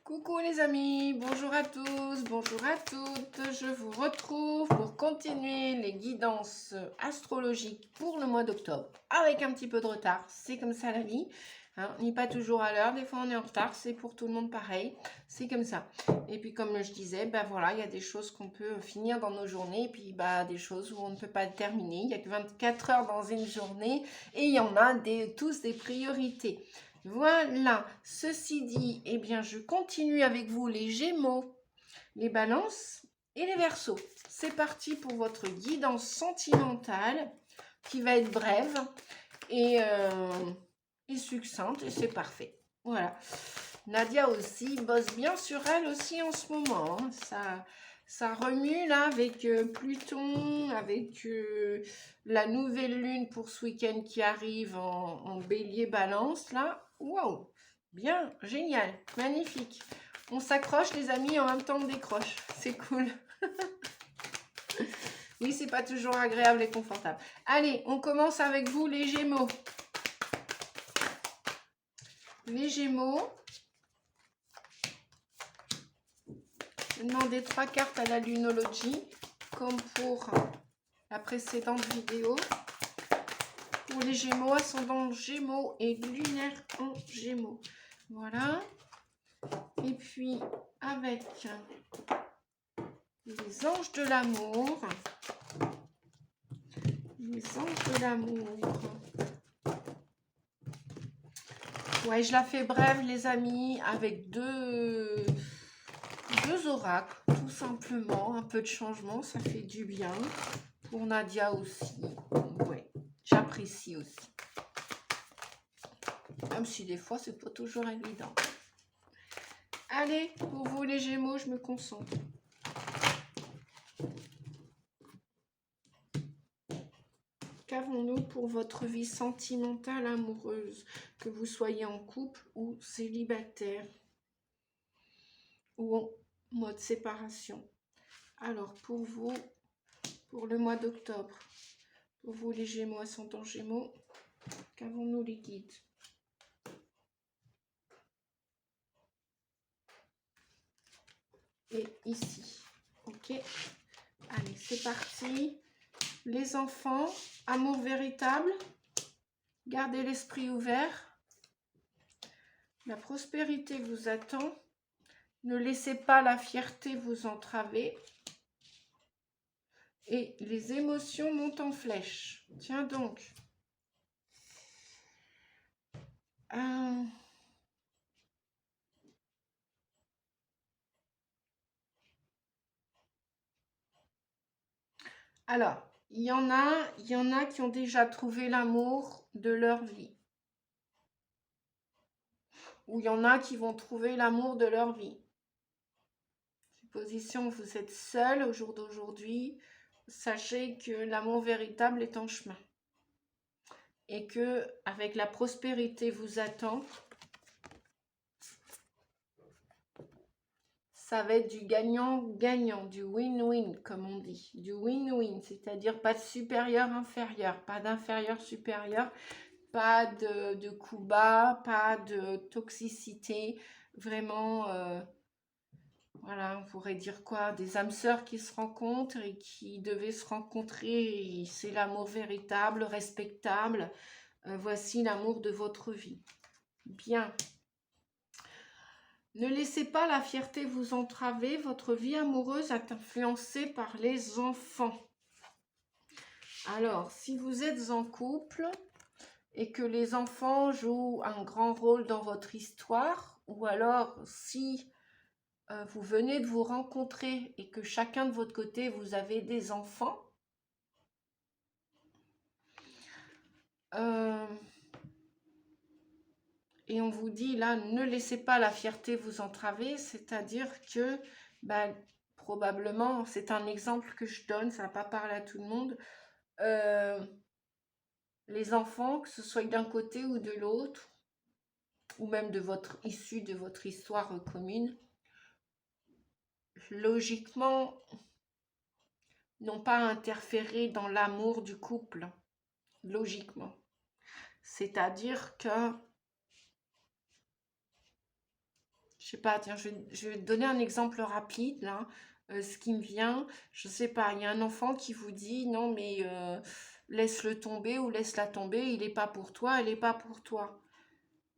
Coucou les amis, bonjour à tous, bonjour à toutes. Je vous retrouve pour continuer les guidances astrologiques pour le mois d'octobre avec un petit peu de retard. C'est comme ça la vie. Hein, on n'est pas toujours à l'heure, des fois on est en retard, c'est pour tout le monde pareil. C'est comme ça. Et puis comme je disais, ben voilà, il y a des choses qu'on peut finir dans nos journées et puis des choses où on ne peut pas terminer. Il n'y a que 24 heures dans une journée et il y en a tous des priorités. Voilà, ceci dit, eh bien, je continue avec vous les Gémeaux, les Balances et les Verseaux. C'est parti pour votre guidance sentimentale qui va être brève et succincte et c'est parfait. Voilà. Nadia aussi bosse bien sur elle aussi en ce moment. Hein. Ça remue là avec Pluton, avec la nouvelle lune pour ce week-end qui arrive en bélier balance là. Waouh, bien, génial, magnifique. On s'accroche les amis en même temps on décroche. C'est cool. Oui, c'est pas toujours agréable et confortable. Allez, on commence avec vous les Gémeaux. Les Gémeaux. Je vais demander 3 cartes à la lunologie, comme pour la précédente vidéo. Pour les Gémeaux, ascendant Gémeaux et lunaire en Gémeaux. Voilà. Et puis, avec les anges de l'amour. Les anges de l'amour. Ouais, je la fais brève, les amis, avec deux oracles, tout simplement. Un peu de changement, ça fait du bien. Pour Nadia aussi. Ouais, j'apprécie aussi. Même si des fois, c'est pas toujours évident. Allez, pour vous les Gémeaux, je me concentre. Qu'avons-nous pour votre vie sentimentale amoureuse, que vous soyez en couple ou célibataire ou en mode séparation? Alors, pour vous, pour le mois d'octobre, pour vous les Gémeaux, ascendant Gémeaux, qu'avons-nous les guides? Et ici, ok. Allez, c'est parti. Les enfants, amour véritable, gardez l'esprit ouvert. La prospérité vous attend. Ne laissez pas la fierté vous entraver. Et les émotions montent en flèche. Tiens donc. Alors, il y en a qui ont déjà trouvé l'amour de leur vie. Ou il y en a qui vont trouver l'amour de leur vie. Supposition que vous êtes seul au jour d'aujourd'hui, sachez que l'amour véritable est en chemin. Et que avec la prospérité vous attend, ça va être du gagnant-gagnant, du win-win, comme on dit. Du win-win, c'est-à-dire pas de supérieur-inférieur, pas d'inférieur-supérieur, pas de coups bas, pas de toxicité. Vraiment, voilà, on pourrait dire quoi? Des âmes sœurs qui se rencontrent et qui devaient se rencontrer. C'est l'amour véritable, respectable. Voici l'amour de votre vie. Bien. Ne laissez pas la fierté vous entraver. Votre vie amoureuse est influencée par les enfants. Alors, si vous êtes en couple et que les enfants jouent un grand rôle dans votre histoire, ou alors si vous venez de vous rencontrer et que chacun de votre côté, vous avez des enfants, et on vous dit là, ne laissez pas la fierté vous entraver, c'est-à-dire que probablement, c'est un exemple que je donne, ça ne va pas parler à tout le monde, les enfants, que ce soit d'un côté ou de l'autre, ou même issu de votre histoire commune, logiquement, n'ont pas interféré dans l'amour du couple, logiquement. C'est-à-dire que sais pas, tiens, je vais te donner un exemple rapide, là. Ce qui me vient, je sais pas, il y a un enfant qui vous dit, non, mais laisse-le tomber ou laisse-la tomber, il n'est pas pour toi, elle n'est pas pour toi.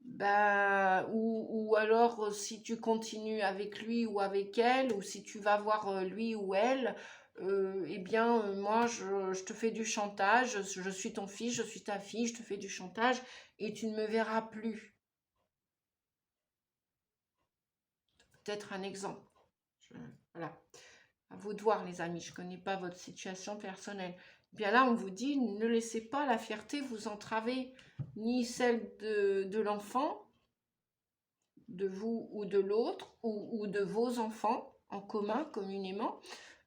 Bah, ou alors, si tu continues avec lui ou avec elle, ou si tu vas voir lui ou elle, eh bien, moi, je te fais du chantage, je suis ton fils, je suis ta fille, je te fais du chantage et tu ne me verras plus. Peut-être un exemple. Voilà. À vous de voir, les amis. Je ne connais pas votre situation personnelle. Bien là, on vous dit, ne laissez pas la fierté vous entraver, ni celle de l'enfant, de vous ou de l'autre, ou de vos enfants en commun, communément.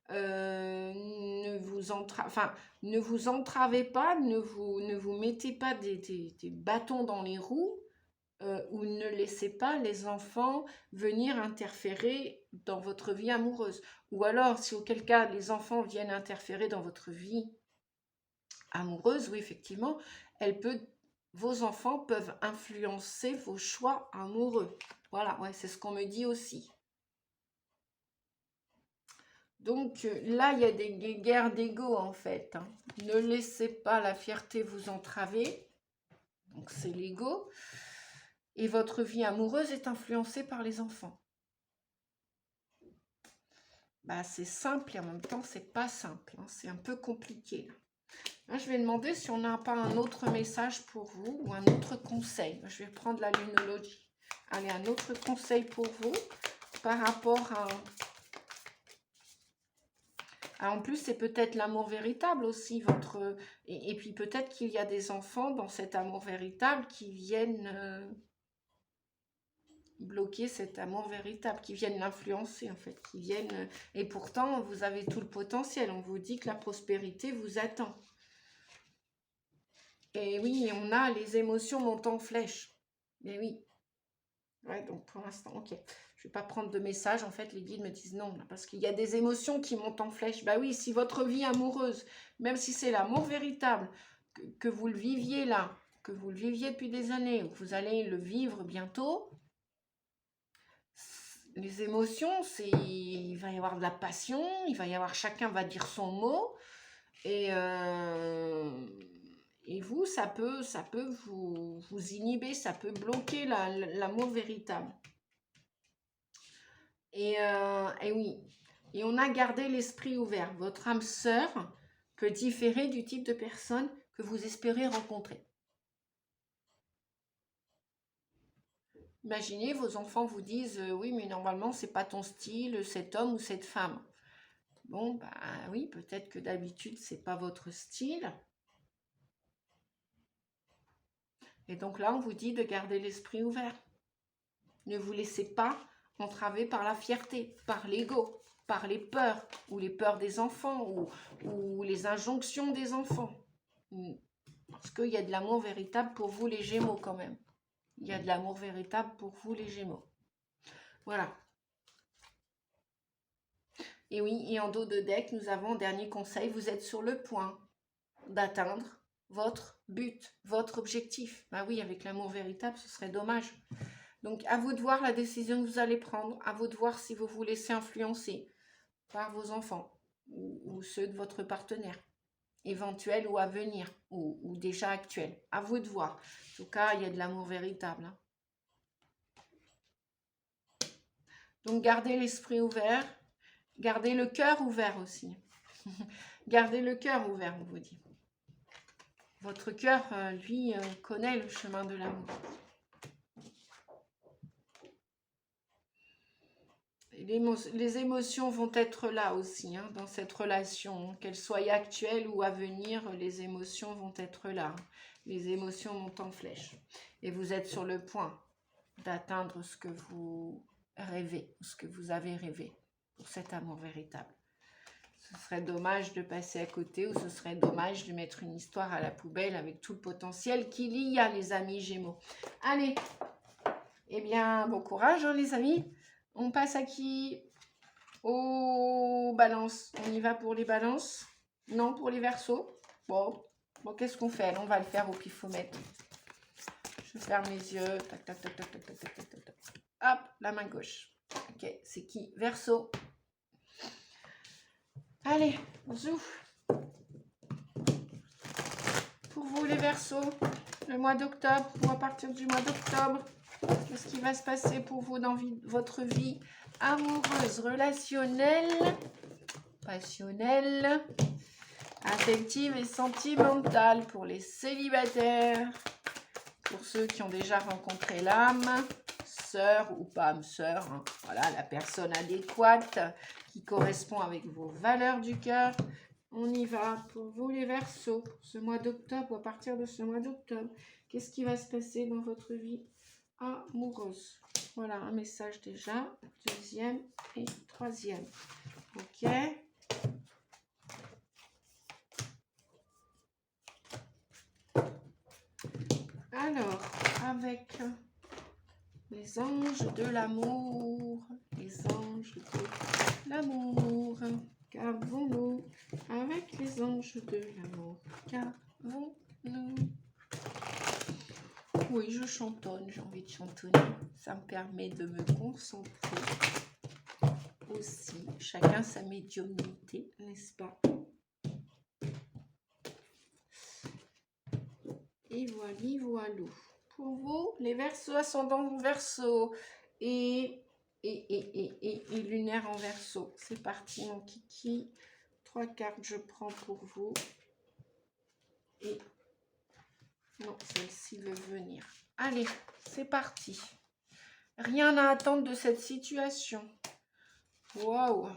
Ne vous entravez pas, ne vous mettez pas des bâtons dans les roues, ou ne laissez pas les enfants venir interférer dans votre vie amoureuse. Ou alors, si auquel cas les enfants viennent interférer dans votre vie amoureuse, oui, effectivement, vos enfants peuvent influencer vos choix amoureux. Voilà, ouais, c'est ce qu'on me dit aussi. Donc là, il y a des guerres d'ego en fait. Hein. Ne laissez pas la fierté vous entraver. Donc c'est l'ego. Et votre vie amoureuse est influencée par les enfants. Bah, c'est simple et en même temps, c'est pas simple. Hein. C'est un peu compliqué. Là, je vais demander si on n'a pas un autre message pour vous ou un autre conseil. Je vais prendre la lunologie. Allez, un autre conseil pour vous par rapport à... Alors, en plus, c'est peut-être l'amour véritable aussi, votre... Et puis peut-être qu'il y a des enfants dans cet amour véritable qui viennent bloquer cet amour véritable, qui viennent l'influencer en fait, qui viennent... Et pourtant, vous avez tout le potentiel. On vous dit que la prospérité vous attend. Et oui, on a les émotions montent en flèche. Mais oui. Ouais, donc pour l'instant, ok. Je ne vais pas prendre de message. En fait, les guides me disent non, parce qu'il y a des émotions qui montent en flèche. Bah oui, si votre vie amoureuse, même si c'est l'amour véritable, que vous le viviez là, que vous le viviez depuis des années, ou que vous allez le vivre bientôt, les émotions, il va y avoir de la passion, il va y avoir, chacun va dire son mot, et vous, ça peut vous inhiber, ça peut bloquer l'amour véritable. Et oui, et on a gardé l'esprit ouvert. Votre âme sœur peut différer du type de personne que vous espérez rencontrer. Imaginez, vos enfants vous disent oui, mais normalement, c'est pas ton style, cet homme ou cette femme. Bon, bah oui, peut-être que d'habitude, c'est pas votre style. Et donc là, on vous dit de garder l'esprit ouvert. Ne vous laissez pas entraver par la fierté, par l'ego, par les peurs, ou les peurs des enfants, ou les injonctions des enfants. Parce qu'il y a de l'amour véritable pour vous, les Gémeaux, quand même. Il y a de l'amour véritable pour vous, les Gémeaux. Voilà. Et oui, et en dos de deck, nous avons, dernier conseil, vous êtes sur le point d'atteindre votre but, votre objectif. Bah oui, avec l'amour véritable, ce serait dommage. Donc, à vous de voir la décision que vous allez prendre, à vous de voir si vous vous laissez influencer par vos enfants ou ceux de votre partenaire, éventuel ou à venir, ou déjà actuel. À vous de voir. En tout cas, il y a de l'amour véritable. Hein. Donc, gardez l'esprit ouvert, gardez le cœur ouvert aussi. Gardez le cœur ouvert, on vous dit. Votre cœur, lui, connaît le chemin de l'amour. Les émotions vont être là aussi, hein, dans cette relation. Qu'elles soient actuelles ou à venir, les émotions vont être là. Les émotions montent en flèche. Et vous êtes sur le point d'atteindre ce que vous rêvez, ce que vous avez rêvé pour cet amour véritable. Ce serait dommage de passer à côté ou ce serait dommage de mettre une histoire à la poubelle avec tout le potentiel qu'il y a, les amis Gémeaux. Allez, eh bien, bon courage, hein, les amis. On passe à qui? Aux balances. On y va pour les balances? Non, pour les verseaux? Bon, qu'est-ce qu'on fait? On va le faire au pifomètre. Je ferme les yeux. Tac, tac, tac, tac, tac, tac, tac, tac, tac. hop, la main gauche. Ok, c'est qui? Verseau. Allez, zou. Pour vous les Verseaux, le mois d'octobre, ou à partir du mois d'octobre, qu'est-ce qui va se passer pour vous dans votre vie amoureuse, relationnelle, passionnelle, affective et sentimentale pour les célibataires, pour ceux qui ont déjà rencontré l'âme, sœur ou pas âme sœur, hein. Voilà, la personne adéquate qui correspond avec vos valeurs du cœur. On y va pour vous les Verseaux, ce mois d'octobre ou à partir de ce mois d'octobre. Qu'est-ce qui va se passer dans votre vie amoureuse? Voilà, un message déjà, deuxième et troisième. Ok. Alors, avec les anges de l'amour, les anges de l'amour, qu'avons-nous avec les anges de l'amour? Qu'avons-nous? Oui, je chantonne, j'ai envie de chantonner. Ça me permet de me concentrer aussi. Chacun sa médiumnité, n'est-ce pas? Et voilà. Pour vous, les Verseaux, ascendant Verseau et lunaire en Verseau. C'est parti, mon kiki. 3 cartes, je prends pour vous. Et non, celle-ci veut venir. Allez, c'est parti. Rien à attendre de cette situation. Waouh.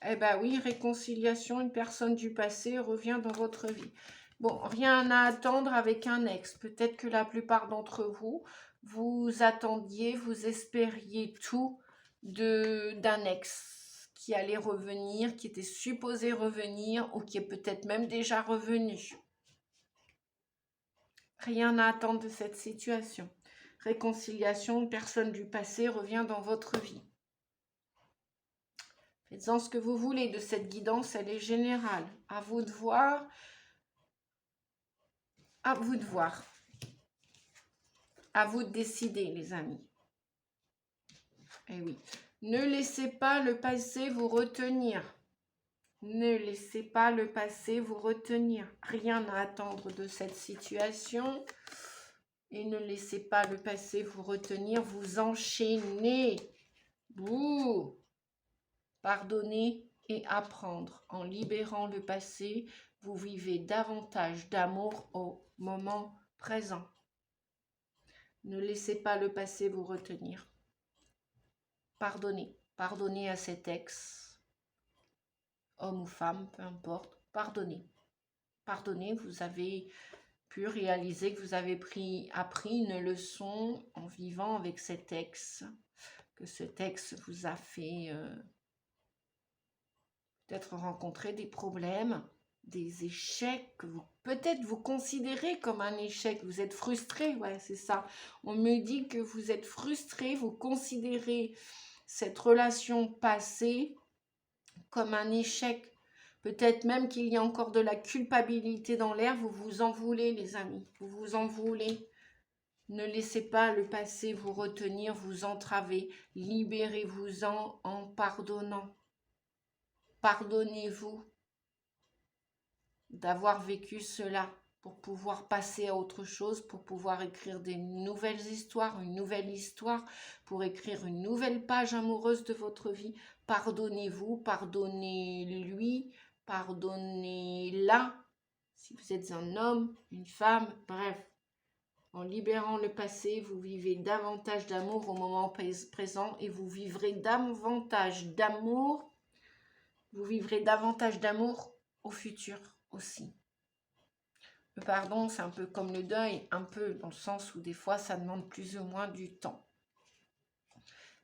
Eh ben oui, réconciliation, une personne du passé revient dans votre vie. Bon, rien à attendre avec un ex. Peut-être que la plupart d'entre vous, vous attendiez, vous espériez tout d'un ex qui allait revenir, qui était supposé revenir ou qui est peut-être même déjà revenu. Rien à attendre de cette situation. Réconciliation, une personne du passé revient dans votre vie. Faites-en ce que vous voulez de cette guidance, elle est générale. À vous de voir. À vous de voir. À vous de décider, les amis. Eh oui. Ne laissez pas le passé vous retenir. Ne laissez pas le passé vous retenir. Rien à attendre de cette situation. Et ne laissez pas le passé vous retenir, vous enchaîner. Vous pardonner et apprendre. En libérant le passé, vous vivez davantage d'amour au moment présent. Ne laissez pas le passé vous retenir. Pardonnez. Pardonnez à cet ex, homme ou femme, peu importe. Pardonnez. Pardonnez, vous avez pu réaliser que vous avez appris une leçon en vivant avec cet ex, que cet ex vous a fait peut-être rencontrer des problèmes, des échecs que vous peut-être vous considérez comme un échec. Vous êtes frustré, ouais, c'est ça. On me dit que vous êtes frustré, vous considérez cette relation passée comme un échec. Peut-être même qu'il y a encore de la culpabilité dans l'air. Vous vous en voulez, les amis. Vous vous en voulez. Ne laissez pas le passé vous retenir, vous entraver. Libérez-vous-en en pardonnant. Pardonnez-vous d'avoir vécu cela pour pouvoir passer à autre chose, pour pouvoir écrire des nouvelles histoires, une nouvelle histoire, pour écrire une nouvelle page amoureuse de votre vie. Pardonnez-vous, pardonnez-lui, pardonnez-la. Si vous êtes un homme, une femme, bref. En libérant le passé, vous vivez davantage d'amour au moment présent et vous vivrez davantage d'amour. Vous vivrez davantage d'amour au futur aussi. Le pardon, c'est un peu comme le deuil, un peu dans le sens où des fois, ça demande plus ou moins du temps.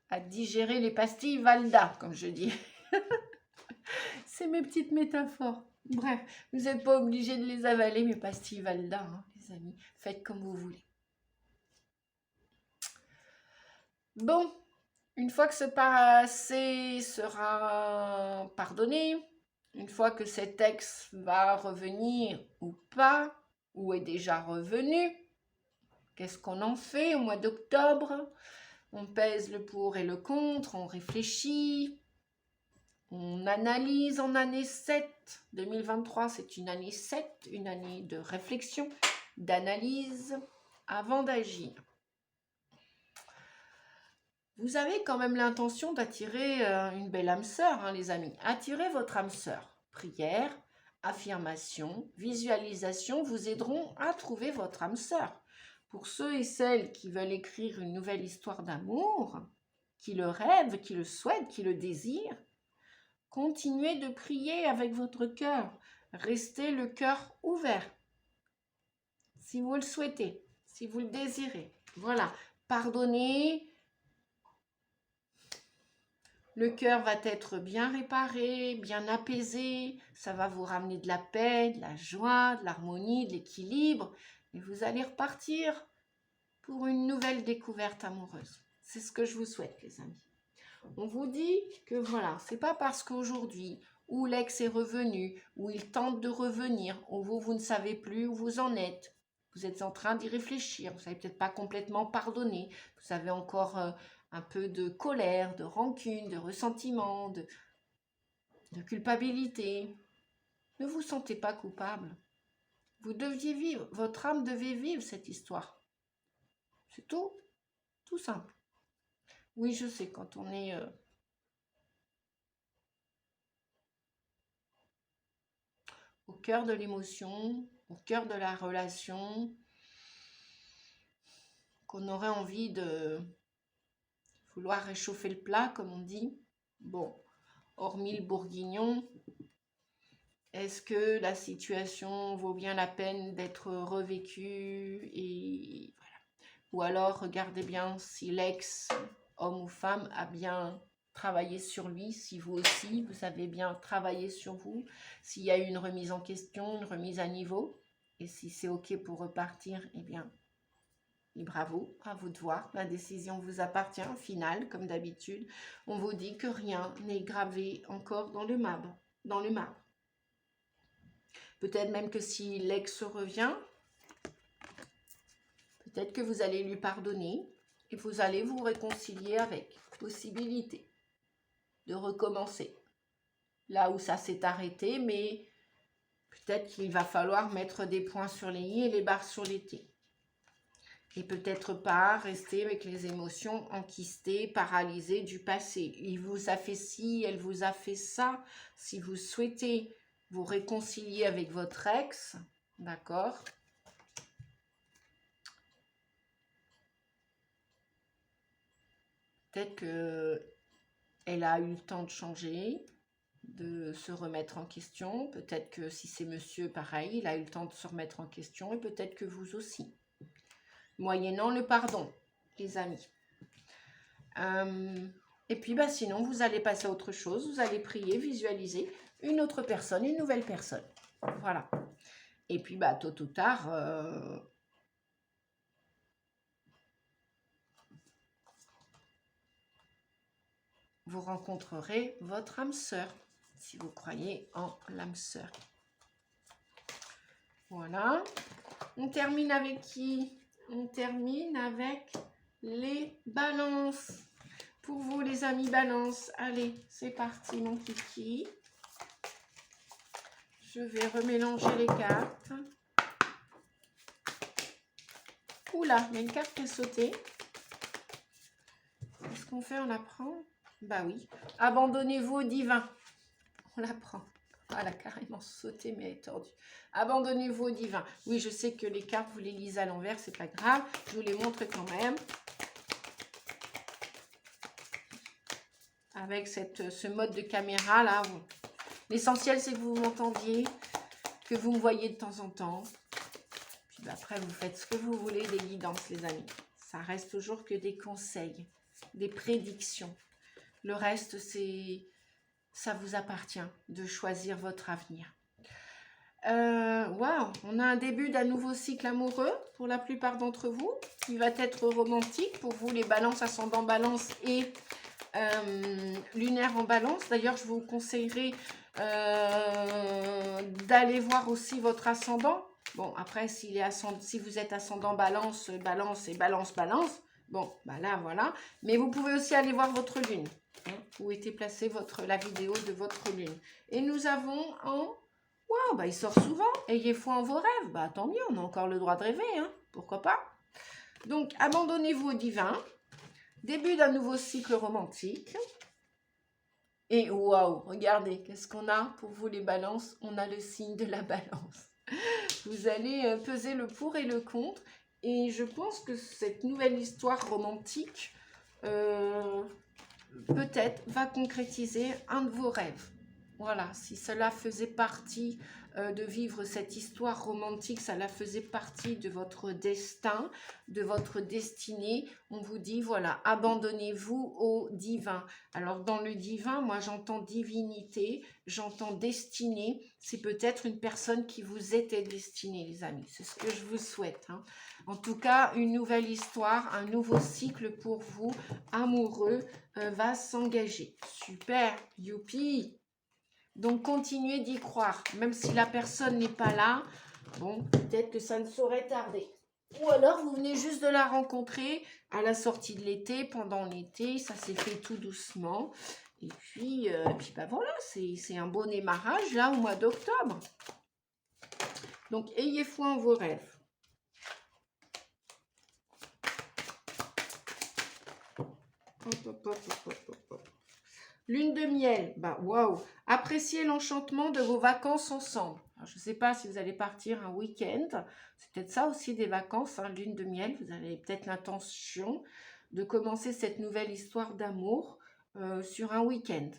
À digérer les pastilles Valda, comme je dis. C'est mes petites métaphores. Bref, vous n'êtes pas obligés de les avaler, mes pastilles Valda, hein, les amis. Faites comme vous voulez. Bon, une fois que ce passé sera pardonné, une fois que cet ex va revenir ou pas, ou est déjà revenu, qu'est-ce qu'on en fait au mois d'octobre? On pèse le pour et le contre, on réfléchit, on analyse en année 7. 2023, c'est une année 7, une année de réflexion, d'analyse avant d'agir. Vous avez quand même l'intention d'attirer une belle âme sœur, hein, les amis. Attirez votre âme sœur. Prière, affirmation, visualisation vous aideront à trouver votre âme sœur. Pour ceux et celles qui veulent écrire une nouvelle histoire d'amour, qui le rêvent, qui le souhaitent, qui le désirent, continuez de prier avec votre cœur. Restez le cœur ouvert. Si vous le souhaitez, si vous le désirez. Voilà. Pardonnez. Le cœur va être bien réparé, bien apaisé. Ça va vous ramener de la paix, de la joie, de l'harmonie, de l'équilibre. Et vous allez repartir pour une nouvelle découverte amoureuse. C'est ce que je vous souhaite, les amis. On vous dit que voilà, c'est pas parce qu'aujourd'hui, où l'ex est revenu, où il tente de revenir, où vous ne savez plus où vous en êtes. Vous êtes en train d'y réfléchir. Vous n'avez peut-être pas complètement pardonné. Vous avez encore un peu de colère, de rancune, de ressentiment, de culpabilité. Ne vous sentez pas coupable. Vous deviez vivre, votre âme devait vivre cette histoire. C'est tout simple. Oui, je sais, quand on est au cœur de l'émotion, au cœur de la relation, qu'on aurait envie de vouloir réchauffer le plat, comme on dit. Bon, hormis le bourguignon, est-ce que la situation vaut bien la peine d'être revécue et voilà. Ou alors, regardez bien si l'ex, homme ou femme, a bien travaillé sur lui, si vous aussi, vous avez bien travaillé sur vous, s'il y a eu une remise en question, une remise à niveau, et si c'est OK pour repartir, eh bien, et bravo, à vous de voir, la décision vous appartient, finale, comme d'habitude. On vous dit que rien n'est gravé encore dans le marbre. Peut-être même que si l'ex revient, peut-être que vous allez lui pardonner et vous allez vous réconcilier avec. Possibilité de recommencer. Là où ça s'est arrêté, mais peut-être qu'il va falloir mettre des points sur les i et les barres sur les t. Et peut-être pas rester avec les émotions enquistées, paralysées du passé. Il vous a fait ci, elle vous a fait ça. Si vous souhaitez vous réconcilier avec votre ex, d'accord ? Peut-être qu'elle a eu le temps de changer, de se remettre en question. Peut-être que si c'est monsieur, pareil, il a eu le temps de se remettre en question. Et peut-être que vous aussi. Moyennant le pardon, les amis. Et puis, sinon, vous allez passer à autre chose. Vous allez prier, visualiser une autre personne, une nouvelle personne. Voilà. Et puis, tôt ou tard, vous rencontrerez votre âme sœur, si vous croyez en l'âme sœur. Voilà. On termine avec qui? On termine avec les balances. Pour vous, les amis balance, allez, c'est parti, mon kiki. Je vais remélanger les cartes. Oula, il y a une carte qui est sautée. Qu'est-ce qu'on fait? On la prend? Bah oui. Abandonnez-vous au divin. On la prend. Ah, elle a carrément sauté, mais elle est tordue. Abandonnez-vous au divin. Oui, je sais que les cartes, vous les lisez à l'envers, c'est pas grave. Je vous les montre quand même. Avec ce mode de caméra là. L'essentiel, c'est que vous m'entendiez, que vous me voyez de temps en temps. Puis après, vous faites ce que vous voulez, des guidances, les amis. Ça reste toujours que des conseils, des prédictions. Le reste, ça vous appartient de choisir votre avenir. Waouh, on a un début d'un nouveau cycle amoureux pour la plupart d'entre vous. Il va être romantique pour vous, les balances, ascendant balance et lunaire en balance. D'ailleurs, je vous conseillerais d'aller voir aussi votre ascendant. Bon, après, si vous êtes ascendant balance, balance et balance, balance, Bon, bah là, voilà. Mais vous pouvez aussi aller voir votre lune. Hein, où était placée la vidéo de votre lune. Et nous avons en... Waouh, bah il sort souvent. Ayez foi en vos rêves. Bah tant mieux, on a encore le droit de rêver. Hein, pourquoi pas. Donc, abandonnez-vous au divin. Début d'un nouveau cycle romantique. Et waouh, regardez, qu'est-ce qu'on a pour vous les balances? On a le signe de la balance. Vous allez peser le pour et le contre. Et je pense que cette nouvelle histoire romantique, peut-être, va concrétiser un de vos rêves. Voilà, si cela faisait partie de vivre cette histoire romantique, cela faisait partie de votre destin, de votre destinée, on vous dit, voilà, abandonnez-vous au divin. Alors, dans le divin, moi, j'entends divinité, j'entends destinée. C'est peut-être une personne qui vous était destinée, les amis. C'est ce que je vous souhaite. Hein. En tout cas, une nouvelle histoire, un nouveau cycle pour vous, amoureux, va s'engager. Super, youpi! Donc, continuez d'y croire. Même si la personne n'est pas là, bon, peut-être que ça ne saurait tarder. Ou alors, vous venez juste de la rencontrer à la sortie de l'été, pendant l'été. Ça s'est fait tout doucement. Et puis bah voilà, c'est un beau démarrage, là, au mois d'octobre. Donc, ayez foi en vos rêves. Lune de miel, bah waouh! Appréciez l'enchantement de vos vacances ensemble. Alors, je ne sais pas si vous allez partir un week-end, c'est peut-être ça aussi des vacances, hein, lune de miel. Vous avez peut-être l'intention de commencer cette nouvelle histoire d'amour sur un week-end.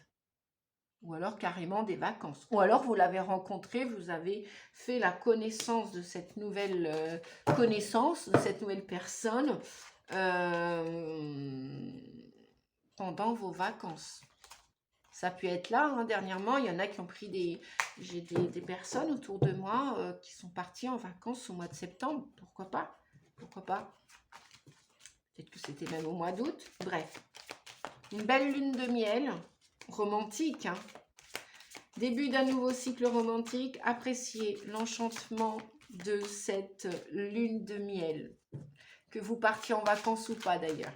Ou alors carrément des vacances. Ou alors vous l'avez rencontré, vous avez fait la connaissance de cette nouvelle connaissance, de cette nouvelle personne pendant vos vacances. Ça peut être là, hein. Dernièrement, il y en a qui ont pris j'ai des personnes autour de moi qui sont parties en vacances au mois de septembre. Pourquoi pas? Pourquoi pas? Peut-être que c'était même au mois d'août. Bref, une belle lune de miel, romantique. Hein. Début d'un nouveau cycle romantique. Appréciez l'enchantement de cette lune de miel. Que vous partiez en vacances ou pas d'ailleurs.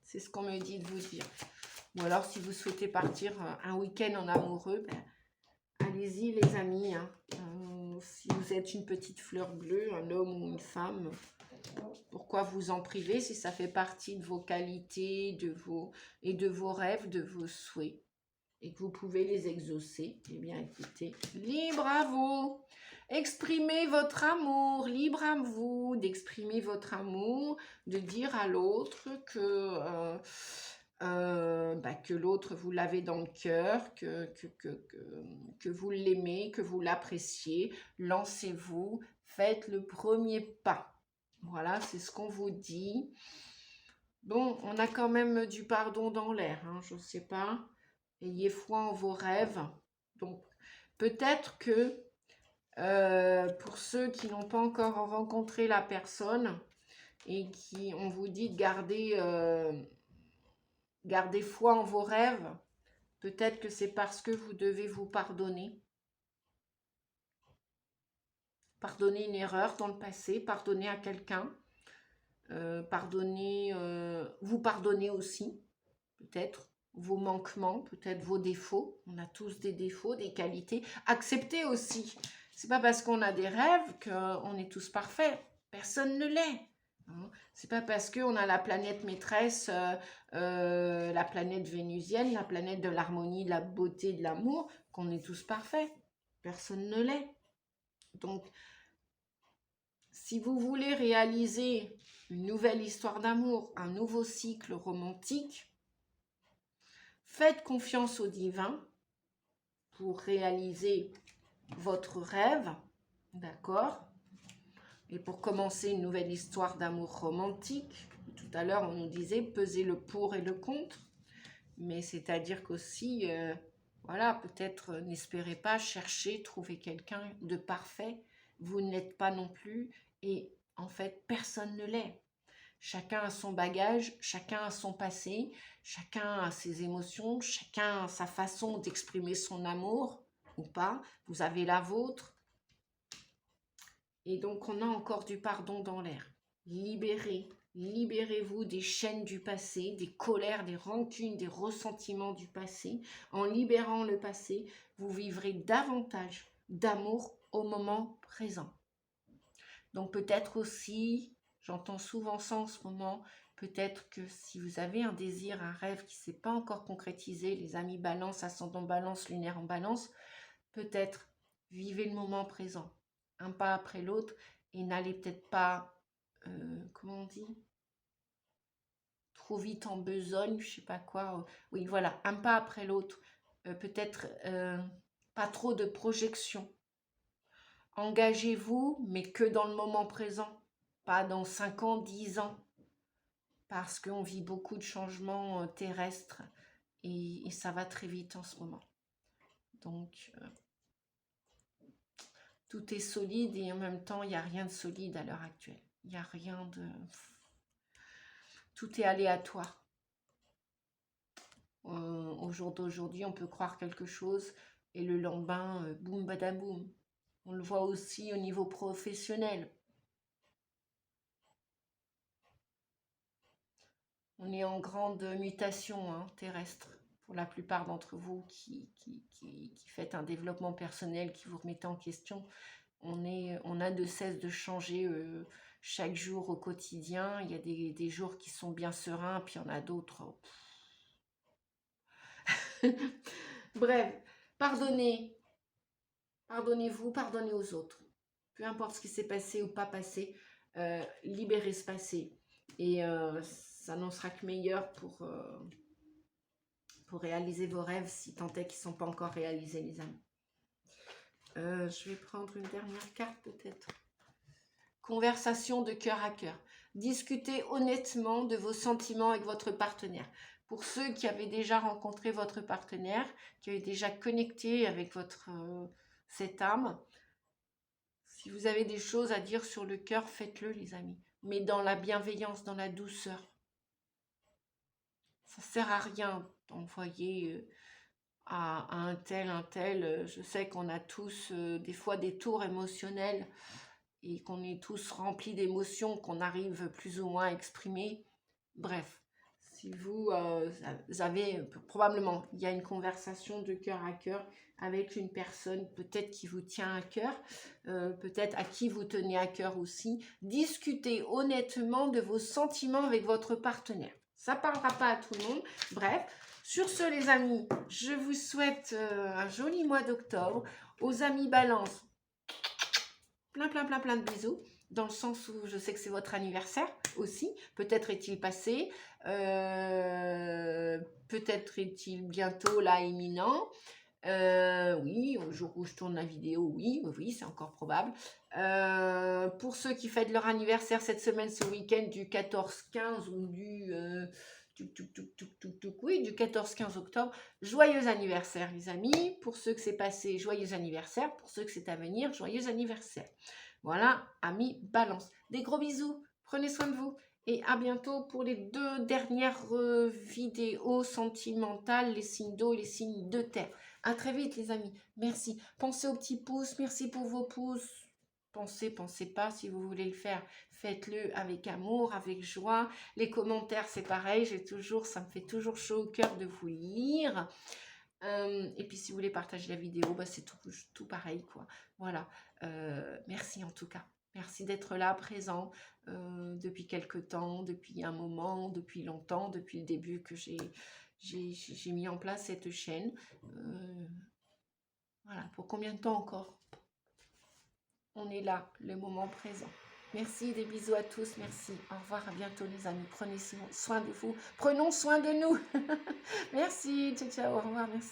C'est ce qu'on me dit de vous dire. Ou alors, si vous souhaitez partir un week-end en amoureux, ben, allez-y les amis. Hein. Si vous êtes une petite fleur bleue, un homme ou une femme, pourquoi vous en priver si ça fait partie de vos qualités de vos rêves, de vos souhaits et que vous pouvez les exaucer? Eh bien, écoutez, libre à vous. Exprimez votre amour, libre à vous d'exprimer votre amour, de dire à l'autre que... que l'autre, vous l'avez dans le cœur, que vous l'aimez, que vous l'appréciez. Lancez-vous, faites le premier pas. Voilà, c'est ce qu'on vous dit. Bon, on a quand même du pardon dans l'air, hein, je ne sais pas. Ayez foi en vos rêves. Donc, peut-être que pour ceux qui n'ont pas encore rencontré la personne et qui, on vous dit de gardez foi en vos rêves. Peut-être que c'est parce que vous devez vous pardonner. Pardonner une erreur dans le passé, pardonner à quelqu'un. Vous pardonner aussi, peut-être, vos manquements, peut-être vos défauts. On a tous des défauts, des qualités. Acceptez aussi. C'est pas parce qu'on a des rêves qu'on est tous parfaits. Personne ne l'est. C'est pas parce qu'on a la planète maîtresse, la planète vénusienne, la planète de l'harmonie, de la beauté, de l'amour, qu'on est tous parfaits. Personne ne l'est. Donc, si vous voulez réaliser une nouvelle histoire d'amour, un nouveau cycle romantique, faites confiance au divin pour réaliser votre rêve, d'accord? Et pour commencer une nouvelle histoire d'amour romantique, tout à l'heure on nous disait peser le pour et le contre, mais c'est-à-dire qu'aussi, voilà, peut-être n'espérez pas chercher, trouver quelqu'un de parfait, vous ne l'êtes pas non plus, et en fait personne ne l'est. Chacun a son bagage, chacun a son passé, chacun a ses émotions, chacun a sa façon d'exprimer son amour ou pas, vous avez la vôtre. Et donc, on a encore du pardon dans l'air. Libérez, Libérez-vous des chaînes du passé, des colères, des rancunes, des ressentiments du passé. En libérant le passé, vous vivrez davantage d'amour au moment présent. Donc peut-être aussi, j'entends souvent ça en ce moment, peut-être que si vous avez un désir, un rêve qui ne s'est pas encore concrétisé, les amis balance, ascendant balance, lunaire en balance, peut-être vivez le moment présent, un pas après l'autre, et n'allez peut-être pas, comment on dit, trop vite en besogne, je sais pas quoi. Oui, voilà, un pas après l'autre. Peut-être pas trop de projection. Engagez-vous, mais que dans le moment présent, pas dans 5 ans, 10 ans, parce qu'on vit beaucoup de changements terrestres et ça va très vite en ce moment. Donc, tout est solide et en même temps, il n'y a rien de solide à l'heure actuelle. Il n'y a rien de... Tout est aléatoire. Au jour d'aujourd'hui, on peut croire quelque chose et le lendemain, boum badaboum. On le voit aussi au niveau professionnel. On est en grande mutation terrestre pour la plupart d'entre vous qui faites un développement personnel, qui vous remettez en question. On a de cesse de changer chaque jour au quotidien. Il y a des jours qui sont bien sereins, puis il y en a d'autres. Bref, pardonnez. Pardonnez-vous, pardonnez aux autres. Peu importe ce qui s'est passé ou pas passé, libérez ce passé. Et ça n'en sera que meilleur pour réaliser vos rêves, si tant est qu'ils ne sont pas encore réalisés, les amis. Je vais prendre une dernière carte peut-être. Conversation de cœur à cœur. Discutez honnêtement de vos sentiments avec votre partenaire. Pour ceux qui avaient déjà rencontré votre partenaire, qui avaient déjà connecté avec cette âme, si vous avez des choses à dire sur le cœur, faites-le, les amis. Mais dans la bienveillance, dans la douceur. Ça ne sert à rien d'envoyer à un tel. Je sais qu'on a tous des fois des tours émotionnels et qu'on est tous remplis d'émotions qu'on arrive plus ou moins à exprimer. Bref, si vous avez probablement, il y a une conversation de cœur à cœur avec une personne peut-être qui vous tient à cœur, peut-être à qui vous tenez à cœur aussi. Discutez honnêtement de vos sentiments avec votre partenaire. Ça ne parlera pas à tout le monde. Bref, sur ce les amis, je vous souhaite un joli mois d'octobre. Aux amis Balance, plein de bisous. Dans le sens où je sais que c'est votre anniversaire aussi. Peut-être est-il passé. Peut-être est-il bientôt là, imminent. Oui, au jour où je tourne la vidéo, oui, c'est encore probable. Pour ceux qui fêtent leur anniversaire cette semaine, ce week-end du 14-15 ou du 14-15 octobre, joyeux anniversaire les amis. Pour ceux que c'est passé, joyeux anniversaire. Pour ceux que c'est à venir, joyeux anniversaire. Voilà, amis Balance. Des gros bisous, prenez soin de vous. Et à bientôt pour les 2 dernières vidéos sentimentales, les signes d'eau et les signes de terre. À très vite les amis, merci. Pensez aux petits pouces, merci pour vos pouces. Pensez pas, si vous voulez le faire, faites-le avec amour, avec joie. Les commentaires, c'est pareil, ça me fait toujours chaud au cœur de vous lire. Et puis si vous voulez partager la vidéo, c'est tout pareil quoi. Voilà, merci en tout cas. Merci d'être là, présent, depuis quelque temps, depuis un moment, depuis longtemps, depuis le début que j'ai mis en place cette chaîne. Voilà, pour combien de temps encore? On est là, le moment présent. Merci, des bisous à tous, merci. Au revoir, à bientôt les amis. Prenez soin de vous, prenons soin de nous. Merci, ciao, ciao, au revoir, merci.